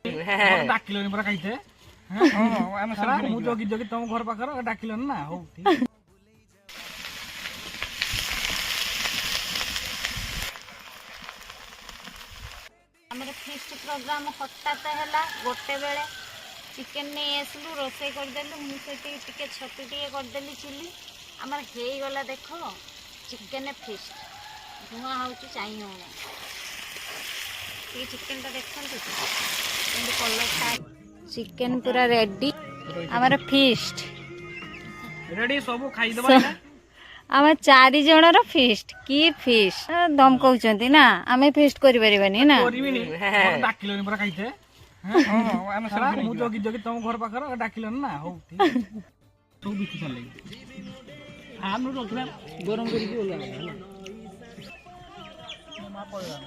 डाकिलोनी परा खाइते हां मु जगी जगी तुम घर पाखर डाकिलोनी ना हो ठीक हमर फीस्ट प्रोग्राम हठात हैला गोटे बेले चिकन नहीं आसलु रोसे कर देलु मु सेठी टिके छतु टिके कर देली चिली हमर हेई गला देखो चिकन फीस्ट धुआं होउची चाहि हो ये चिकन ता देखंतु एंड कलर था चिकन पूरा रेडी हमर फीस्ट रेडी सब खाई दबा ना आम 4 जनर फीस्ट की फीस्ट दम कहउचंती ना आमे फीस्ट करि परिबानी ना करिबिनी डाकिलोनी परा खाइते हां मु जगी जगी तुम घर पाखर डाकिलोनी ना हो ठीक सब बिकी चले हम रखला गरम करी के ओला मा पड़ला